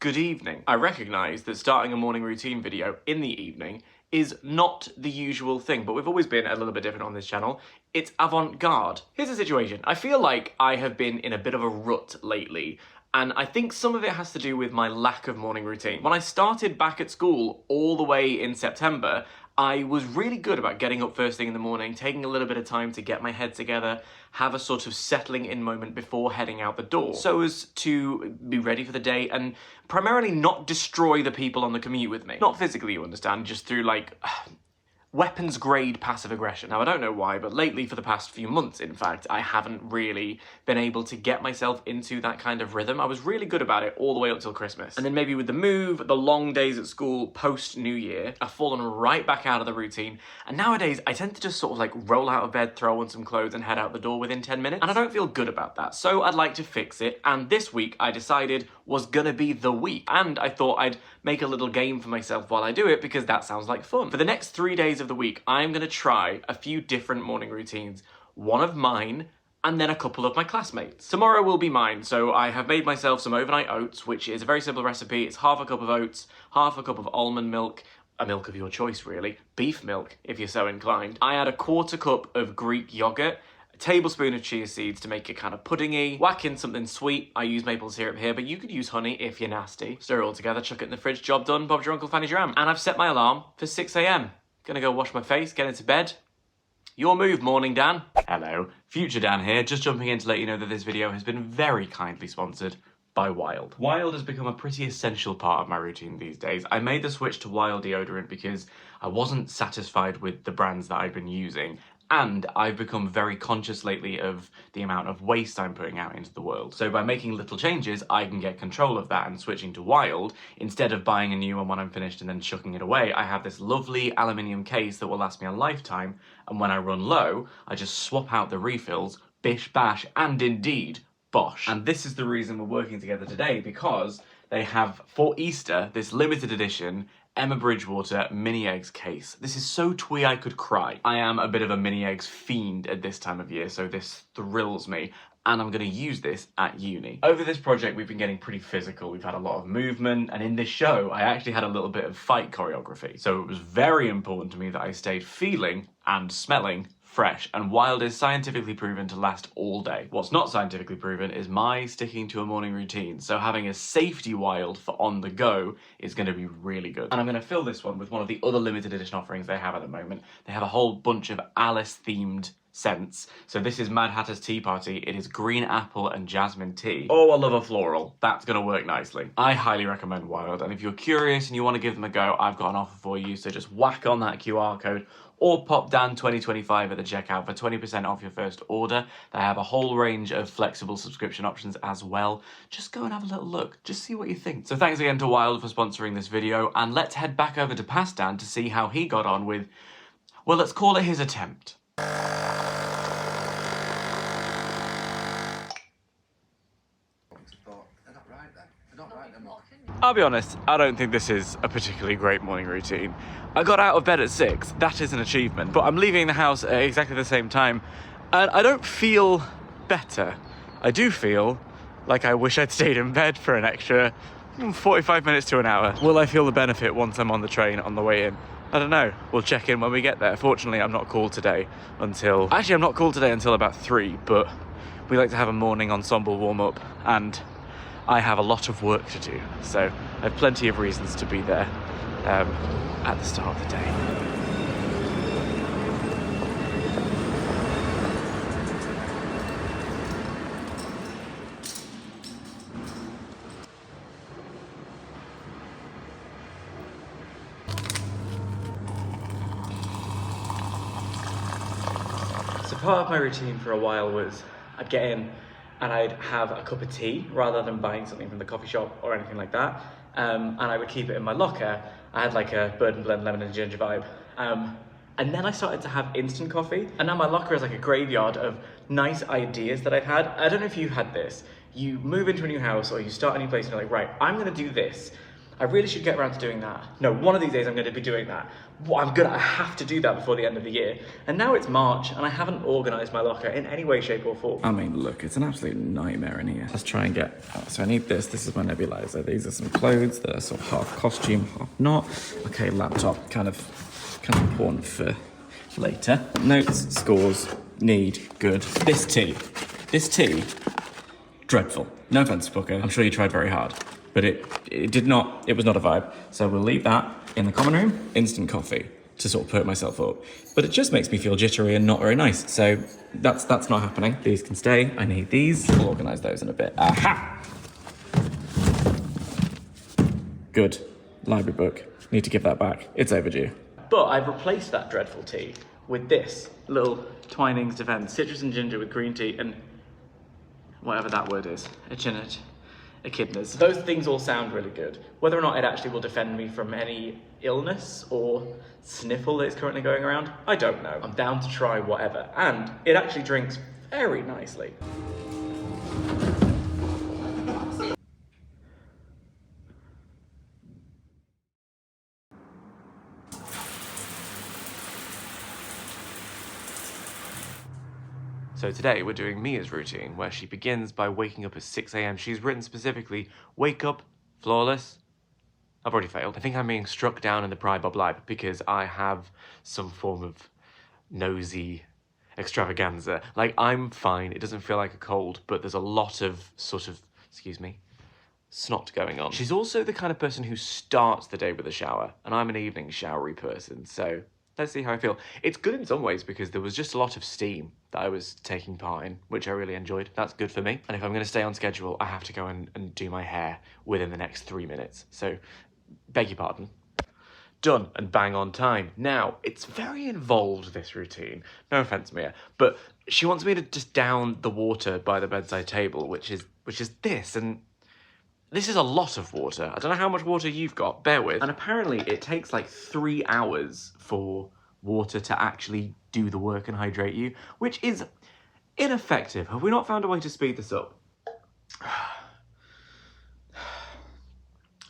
Good evening. I recognise that starting a morning routine video in the evening is not the usual thing, but we've always been a little bit different on this channel. It's avant-garde. Here's the situation. I feel like I have been in a bit of a rut lately, and I think some of it has to do with my lack of morning routine. When I started back at school all the way in September, I was really good about getting up first thing in the morning, taking a little bit of time to get my head together, have a sort of settling in moment before heading out the door, so as to be ready for the day and primarily not destroy the people on the commute with me. Not physically, you understand, just through like weapons grade passive aggression. Now I don't know why, but lately for the past few months, in fact, I haven't really been able to get myself into that kind of rhythm. I was really good about it all the way up till Christmas. And then maybe with the move, the long days at school post New Year, I've fallen right back out of the routine. And nowadays I tend to just sort of like roll out of bed, throw on some clothes and head out the door within 10 minutes. And I don't feel good about that. So I'd like to fix it. And this week I decided was gonna be the week. And I thought I'd make a little game for myself while I do it because that sounds like fun. For the next 3 days of the week, I'm gonna try a few different morning routines. One of mine, and then a couple of my classmates. Tomorrow will be mine, so I have made myself some overnight oats, which is a very simple recipe. It's half a cup of oats, half a cup of almond milk, a milk of your choice really, beef milk if you're so inclined. I add a quarter cup of Greek yogurt, a tablespoon of chia seeds to make it kind of puddingy, whack in something sweet. I use maple syrup here, but you could use honey if you're nasty. Stir it all together, chuck it in the fridge, job done, Bob's your Uncle Fanny's your Aunt. And I've set my alarm for 6 AM. Gonna go wash my face, get into bed. Your move, morning Dan. Hello, future Dan here, just jumping in to let you know that this video has been very kindly sponsored by Wild. Wild has become a pretty essential part of my routine these days. I made the switch to Wild deodorant because I wasn't satisfied with the brands that I've been using, and I've become very conscious lately of the amount of waste I'm putting out into the world. So by making little changes, I can get control of that, and switching to Wild, instead of buying a new one when I'm finished and then chucking it away, I have this lovely aluminium case that will last me a lifetime, and when I run low, I just swap out the refills, bish bash, and indeed, bosh. And this is the reason we're working together today, because they have, for Easter, this limited edition Emma Bridgewater mini eggs case. This is so twee I could cry. I am a bit of a mini eggs fiend at this time of year, so this thrills me, and I'm gonna use this at uni. Over this project, we've been getting pretty physical. We've had a lot of movement, and in this show, I actually had a little bit of fight choreography. So it was very important to me that I stayed feeling and smelling fresh, and Wild is scientifically proven to last all day. What's not scientifically proven is my sticking to a morning routine, so having a safety Wild for on the go is going to be really good. And I'm going to fill this one with one of the other limited edition offerings they have at the moment. They have a whole bunch of Alice themed scents. So this is Mad Hatter's Tea Party. It is green apple and jasmine tea. Oh, I love a floral. That's gonna work nicely. I highly recommend Wild, and if you're curious and you want to give them a go, I've got an offer for you, so just whack on that QR code or pop down 2025 at the checkout for 20% off your first order. They have a whole range of flexible subscription options as well. Just go and have a little look, just see what you think. So thanks again to Wild for sponsoring this video, and let's head back over to Past Dan to see how he got on with, well, let's call it his attempt. I'll be honest, I don't think this is a particularly great morning routine. I got out of bed at 6, that is an achievement, but I'm leaving the house at exactly the same time, and I don't feel better. I do feel like I wish I'd stayed in bed for an extra 45 minutes to an hour. Will I feel the benefit once I'm on the train on the way in? I don't know, we'll check in when we get there. Fortunately, I'm not called today until... Actually, I'm not called today until about 3, but we like to have a morning ensemble warm-up, and I have a lot of work to do, so I have plenty of reasons to be there at the start of the day. So part of my routine for a while was I'd get in and I'd have a cup of tea rather than buying something from the coffee shop or anything like that. And I would keep it in my locker. I had like a Bird and Blend lemon and ginger vibe. And then I started to have instant coffee. And now my locker is like a graveyard of nice ideas that I've had. I don't know if you've had this. You move into a new house or you start a new place and you're like, right, I'm gonna do this. I really should get around to doing that. No, one of these days I'm going to be doing that. I have to do that before the end of the year. And now it's March and I haven't organised my locker in any way, shape or form. I mean, look, it's an absolute nightmare in here. Let's try and get out. So I need this. This is my nebulizer. These are some clothes that are sort of half costume, half not. Okay, laptop, kind of important for later. Notes, scores, need, good. This tea, dreadful. No offense, Booker. I'm sure you tried very hard, but it was not a vibe. So we'll leave that in the common room. Instant coffee to sort of perk myself up. But it just makes me feel jittery and not very nice. So that's not happening. These can stay. I need these. We'll organise those in a bit. Aha! Good. Library book. Need to give that back. It's overdue. But I've replaced that dreadful tea with this little Twinings Defence citrus and ginger with green tea and whatever that word is, echidnas. Those things all sound really good. Whether or not it actually will defend me from any illness or sniffle that is currently going around, I don't know. I'm down to try whatever. And it actually drinks very nicely. So today we're doing Mia's routine, where she begins by waking up at 6 a.m. She's written specifically, wake up, flawless. I've already failed. I think I'm being struck down in the Pride Bob Lib because I have some form of nosy extravaganza. Like, I'm fine, it doesn't feel like a cold, but there's a lot of sort of, excuse me, snot going on. She's also the kind of person who starts the day with a shower, and I'm an evening showery person, so let's see how I feel. It's good in some ways because there was just a lot of steam that I was taking part in, which I really enjoyed. That's good for me. And if I'm going to stay on schedule, I have to go and do my hair within the next 3 minutes. So, beg your pardon. Done and bang on time. Now, it's very involved, this routine. No offense, Mia, but she wants me to just down the water by the bedside table, which is this, and this is a lot of water. I don't know how much water you've got, bear with. And apparently it takes like 3 hours for water to actually do the work and hydrate you, which is ineffective. Have we not found a way to speed this up?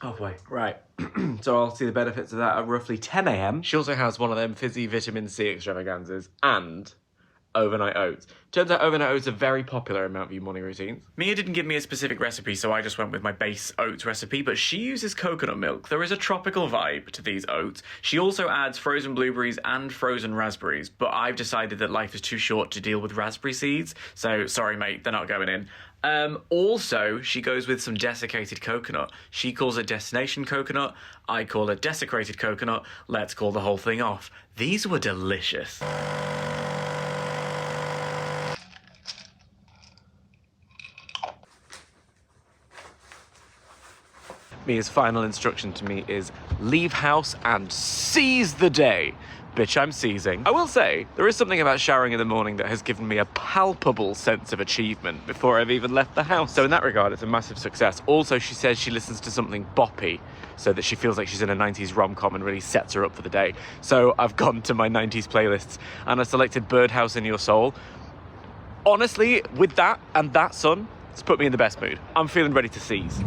Oh boy, right. So I'll see the benefits of that at roughly 10 a.m. She also has one of them fizzy vitamin C extravaganzas and overnight oats. Turns out overnight oats are very popular in Mountview morning routines. Mia didn't give me a specific recipe, so I just went with my base oats recipe, but she uses coconut milk. There is a tropical vibe to these oats. She also adds frozen blueberries and frozen raspberries, but I've decided that life is too short to deal with raspberry seeds, so sorry mate, they're not going in. Also, she goes with some desiccated coconut. She calls it destination coconut, I call it desecrated coconut. Let's call the whole thing off. These were delicious. Mia's final instruction to me is leave house and seize the day. Bitch, I'm seizing. I will say, there is something about showering in the morning that has given me a palpable sense of achievement before I've even left the house. So in that regard, it's a massive success. Also, she says she listens to something boppy so that she feels like she's in a 90s rom-com and really sets her up for the day. So I've gone to my 90s playlists and I selected Birdhouse in Your Soul. Honestly, with that and that sun, it's put me in the best mood. I'm feeling ready to seize.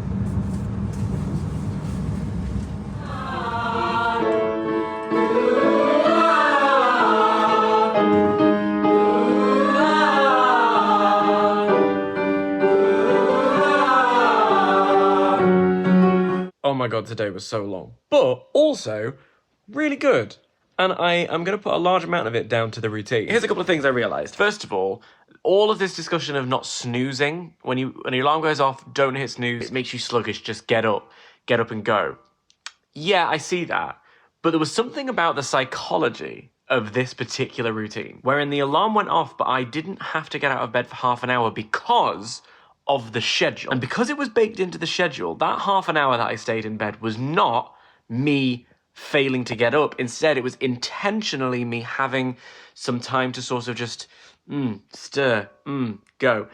Oh my god, today was so long. But also, really good. And I am going to put a large amount of it down to the routine. Here's a couple of things I realised. First of all of this discussion of not snoozing, when your alarm goes off, don't hit snooze, it makes you sluggish, just get up and go. Yeah, I see that. But there was something about the psychology of this particular routine, wherein the alarm went off, but I didn't have to get out of bed for half an hour because of the schedule. And because it was baked into the schedule, that half an hour that I stayed in bed was not me failing to get up. Instead, it was intentionally me having some time to sort of just stir, go.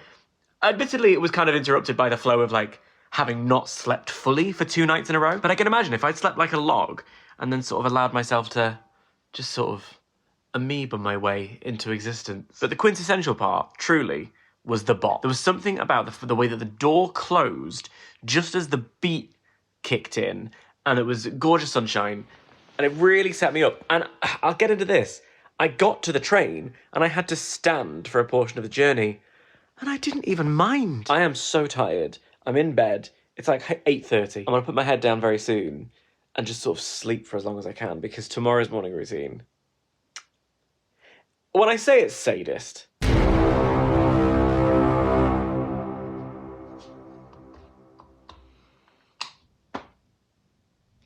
Admittedly, it was kind of interrupted by the flow of like having not slept fully for 2 nights in a row. But I can imagine if I'd slept like a log and then sort of allowed myself to just sort of amoeba my way into existence. But the quintessential part, truly, was the bop. There was something about the way that the door closed just as the beat kicked in, and it was gorgeous sunshine, and it really set me up. And I'll get into this. I got to the train, and I had to stand for a portion of the journey, and I didn't even mind. I am so tired. I'm in bed. It's like 8:30. I'm gonna put my head down very soon and just sort of sleep for as long as I can, because tomorrow's morning routine, when I say it's sadist,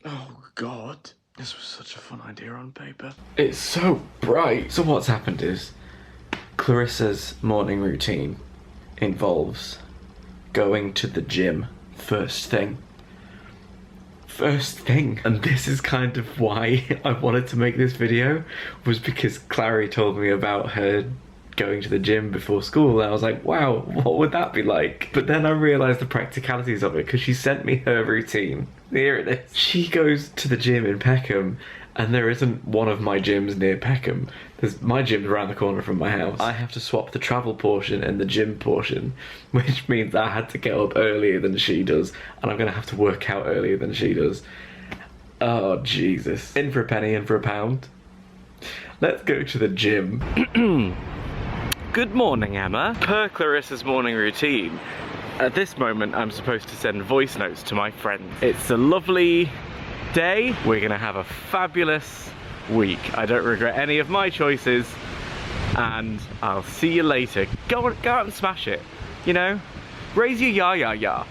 oh God, this was such a fun idea on paper. It's so bright. So what's happened is Clarissa's morning routine involves going to the gym first thing. And this is kind of why I wanted to make this video, was because Clary told me about her going to the gym before school, and I was like, wow, what would that be like? But then I realised the practicalities of it, because she sent me her routine. Here it is. She goes to the gym in Peckham, and there isn't one of my gyms near Peckham. My gym's around the corner from my house. I have to swap the travel portion and the gym portion, which means I had to get up earlier than she does, and I'm gonna have to work out earlier than she does. Oh, Jesus. In for a penny, in for a pound. Let's go to the gym. Good morning, Emma. Per Clarissa's morning routine, at this moment I'm supposed to send voice notes to my friends. It's a lovely day. We're gonna have a fabulous week. I don't regret any of my choices, and I'll see you later. Go out and smash it, you know? Raise your ya.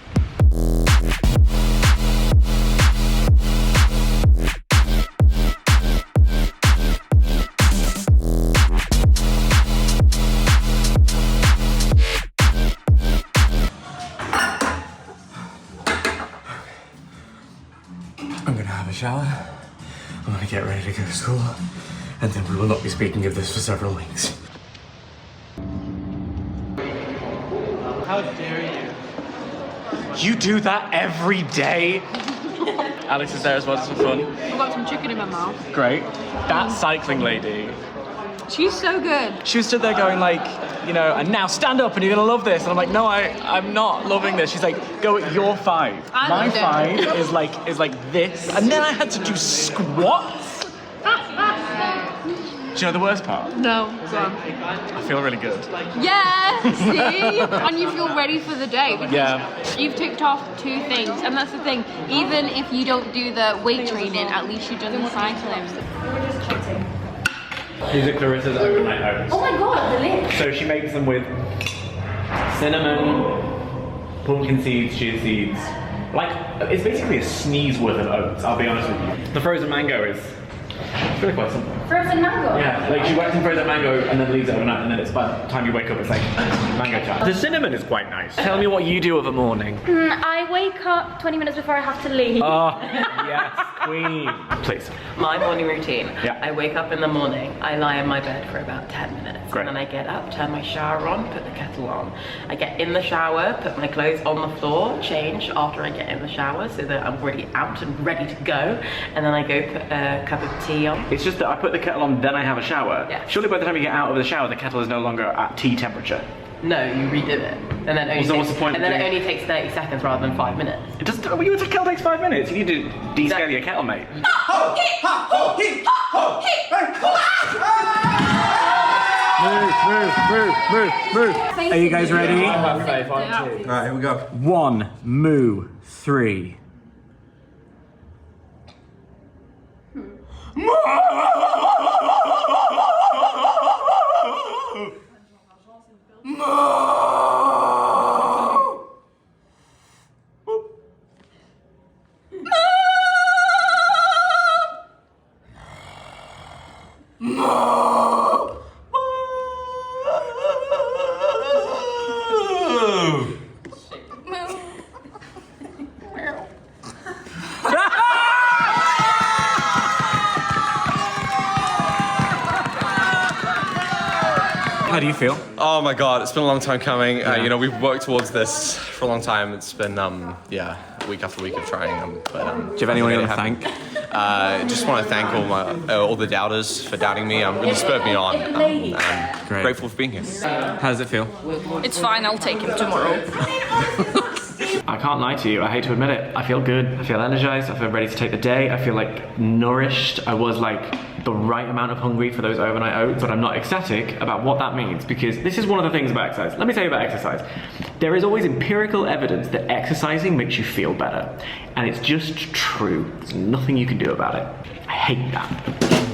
I'm gonna have a shower. I'm gonna get ready to go to school, and then we will not be speaking of this for several weeks. How dare you? You do that every day? Alex is there as well, just for fun. I've got some chicken in my mouth. Great. That cycling lady. She's so good. She was stood there going like, you know, and now stand up and you're gonna love this. And I'm like, no, I'm not loving this. She's like, go, you're 5. My 5 is like this. And then I had to do squats. Do you know the worst part? No, go on. I feel really good. Yeah, see? And you feel ready for the day. Because Yeah. you've ticked off 2 things. And that's the thing. Even if you don't do the weight training, at least you've done the cycling. These are Clarissa's overnight oats. Oh my god, the lid. So she makes them with cinnamon, pumpkin seeds, chia seeds. Like, it's basically a sneeze worth of oats, I'll be honest with you. The frozen mango is really quite simple. Frozen mango? Yeah, like she wets some frozen mango and then leaves it overnight, and then it's by the time you wake up, it's like mango time. The cinnamon is quite nice. Tell me what you do of a morning. I wake up 20 minutes before I have to leave. Oh, yes, queen. Please. My morning routine. Yeah. I wake up in the morning, I lie in my bed for about 10 minutes. Great. And then I get up, turn my shower on, put the kettle on. I get in the shower, put my clothes on the floor, change after I get in the shower so that I'm already out and ready to go. And then I go put a cup of tea on. It's just that I put the kettle on, then I have a shower. Yeah. Surely by the time you get out of the shower, the kettle is no longer at tea temperature. No, you redo it. And then only So what's the point and of then it doing- only takes 30 seconds rather than 5 minutes. It doesn't. Well, your kettle takes 5 minutes. You need to descale your kettle, mate. Move. Are you guys ready? Alright, here we go. 1, moo, 3. How do you feel? Oh my god, it's been a long time coming. You know, we've worked towards this for a long time. It's been, yeah, week after week of trying. Do you have anyone you want to thank? Just want to thank all the doubters for doubting me. Really spurred me on. And I'm Great. grateful for being here. How does it feel? It's fine, I'll take him tomorrow. I can't lie to you, I hate to admit it. I feel good, I feel energized, I feel ready to take the day, I feel like nourished. I was like the right amount of hungry for those overnight oats, but I'm not ecstatic about what that means, because this is one of the things about exercise. Let me tell you about exercise. There is always empirical evidence that exercising makes you feel better, and it's just true. There's nothing you can do about it. I hate that.